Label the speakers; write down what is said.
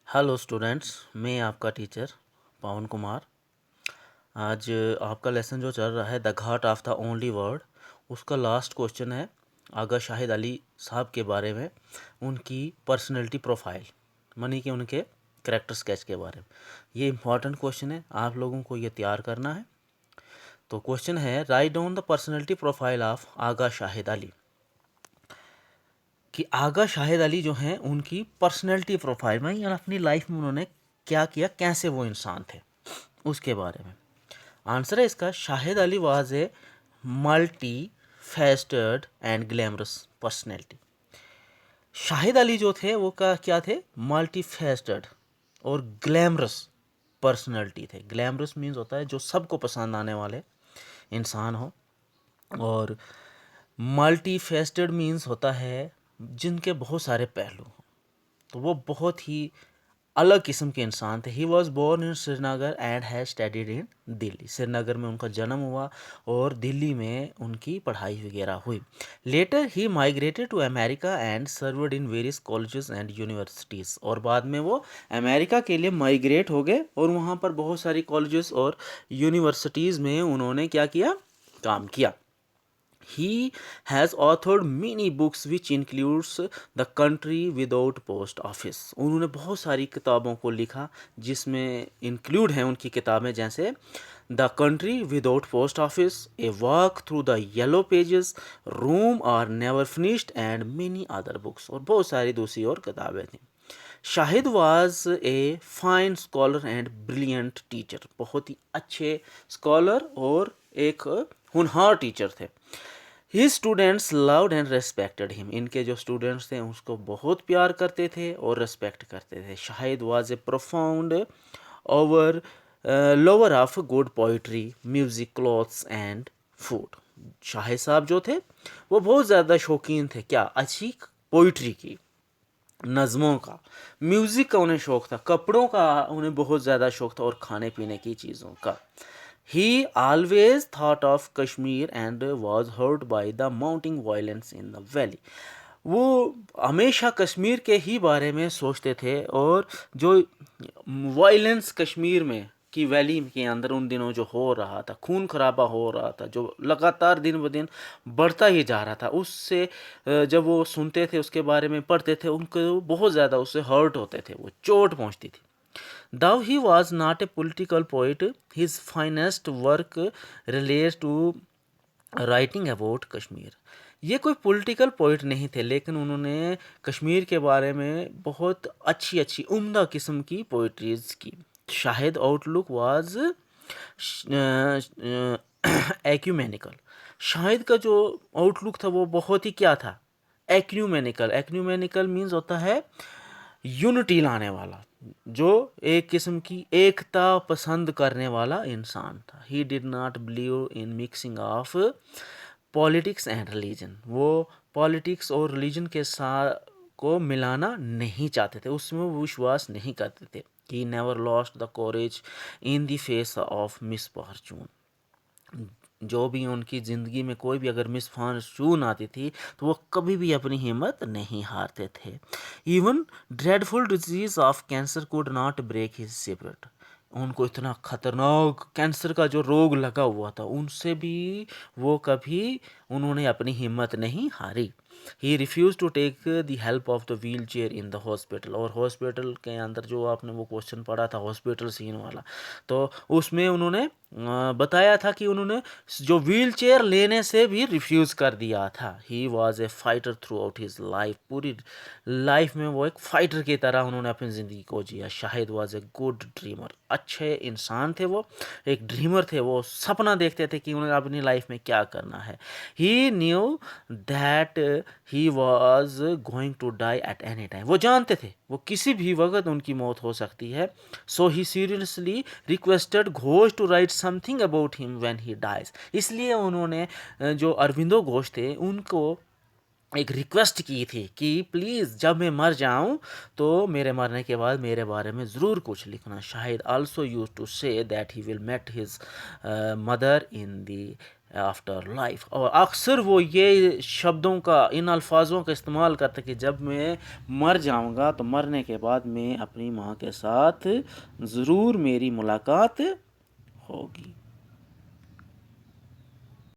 Speaker 1: Hello students, मैं आपका teacher पवन कुमार। आज आपका लेसन जो चल रहा है the Ghat of the only word, उसका लास्ट क्वेश्चन है आगा शाहिद अली साहब के बारे में, उनकी पर्सनैलिटी प्रोफाइल मानी कि उनके करेक्टर स्केच के बारे में। ये इम्पॉर्टेंट क्वेश्चन है, आप लोगों को ये तैयार करना है। तो क्वेश्चन है, write down the personality profile of Agha Shahid Ali. कि आगा शाहिद अली जो हैं उनकी पर्सनैलिटी प्रोफाइल में या अपनी लाइफ में उन्होंने क्या किया, कैसे वो इंसान थे, उसके बारे में। आंसर है इसका, Shahid Ali was a multi faceted and glamorous personality. Shahid Ali जो थे वो क्या थे, मल्टी फेस्टेड और ग्लैमरस पर्सनैलिटी थे। ग्लैमरस मीन्स होता है जो सबको पसंद आने वाले इंसान हो, और मल्टी फेस्टेड मीन्स होता है जिनके बहुत सारे पहलू हों। तो वो बहुत ही अलग किस्म के इंसान थे। He was born in Srinagar and has studied in Delhi. Srinagar में उनका जन्म हुआ और दिल्ली में उनकी पढ़ाई वगैरह हुई। Later he migrated to America and served in various colleges and universities. और बाद में वो अमेरिका के लिए माइग्रेट हो गए और वहाँ पर बहुत सारी कॉलेजेस और यूनिवर्सिटीज़ में उन्होंने क्या किया, काम किया। He has authored many books which includes The Country Without Post Office। उन्होंने बहुत सारी किताबों को लिखा जिसमें इंक्लूड हैं उनकी किताबें, जैसे the country without post office, a walk through the yellow pages, rooms are never finished and many other books, और बहुत सारी दूसरी और किताबें थीं। Shahid was a fine scholar and brilliant teacher. बहुत ही अच्छे स्कॉलर और एक होनहार टीचर थे। He students loved and respected him. इनके जो स्टूडेंट्स थे उसको बहुत प्यार करते थे और रेस्पेक्ट करते थे। Shahid was A profound over lower of good poetry, music, clothes and food. Shahid साहब जो थे वो बहुत ज़्यादा शौकीन थे क्या, अच्छी पोइट्री की, नज़मों का, म्यूज़िक का उन्हें शौक़ था, कपड़ों का उन्हें बहुत ज़्यादा शौक़ था, और खाने पीने की चीज़ों का। He always thought of Kashmir and was hurt by the mounting violence in the valley। वो हमेशा कश्मीर के ही बारे में सोचते थे, और जो वायलेंस कश्मीर में की वैली के अंदर उन दिनों जो हो रहा था, खून खराबा हो रहा था, जो लगातार दिन ब दिन बढ़ता ही जा रहा था, उससे जब वो सुनते थे, उसके बारे में पढ़ते थे, उनको बहुत ज़्यादा उससे हर्ट होते थे, वो चोट पहुंचती थी। Though he was not a political poet, his finest work relates to writing about Kashmir. ये कोई पॉलिटिकल पोइट नहीं थे, लेकिन उन्होंने कश्मीर के बारे में बहुत अच्छी अच्छी उम्दा किस्म की पोइट्रीज की। Shahid outlook was ecumenical. Shahid का जो आउटलुक था वो बहुत ही क्या था, एक्यूमेनिकल। एक्यूमेनिकल मीन्स होता है यूनिटी लाने वाला, जो एक किस्म की एकता पसंद करने वाला इंसान था। He did not believe in mixing of politics and religion. वो पॉलिटिक्स और रिलीजन के साथ को मिलाना नहीं चाहते थे, उसमें वो विश्वास नहीं करते थे। He never lost the courage in the face of misfortune. जो भी उनकी ज़िंदगी में कोई भी अगर मिसफॉर्चून आती थी तो वो कभी भी अपनी हिम्मत नहीं हारते थे। Even dreadful disease of cancer could not break his spirit. उनको इतना खतरनाक कैंसर का जो रोग लगा हुआ था, उनसे भी वो कभी उन्होंने अपनी हिम्मत नहीं हारी। He refused to take the help of the wheel chair in the hospital. और हॉस्पिटल के अंदर जो आपने वो क्वेश्चन पढ़ा था हॉस्पिटल सीन वाला, तो उसमें उन्होंने बताया था कि उन्होंने जो व्हील चेयर लेने से भी रिफ्यूज़ कर दिया था। He was A fighter through out his life. पूरी लाइफ में वो एक फ़ाइटर की तरह उन्होंने अपनी ज़िंदगी को जिया। Shahid was a good dreamer. अच्छे इंसान थे वो, एक ड्रीमर थे। वो सपना देखते थे कि उन्हें अपनी लाइफ में क्या करना है। He knew that he was going to die at any time. वो जानते थे वो किसी भी वक्त उनकी मौत हो सकती है। So he seriously requested Ghosh to write something about him when he dies. इसलिए उन्होंने जो अरविंदो घोष थे उनको एक रिक्वेस्ट की थी कि प्लीज़ जब मैं मर जाऊं तो मेरे मरने के बाद मेरे बारे में ज़रूर कुछ लिखना। Shahid also use to say that he will met his mother in the after life. और अक्सर वो ये शब्दों का, इन अल्फाजों का इस्तेमाल करते कि जब मैं मर जाऊंगा तो मरने के बाद मैं अपनी माँ के साथ ज़रूर मेरी मुलाकात होगी।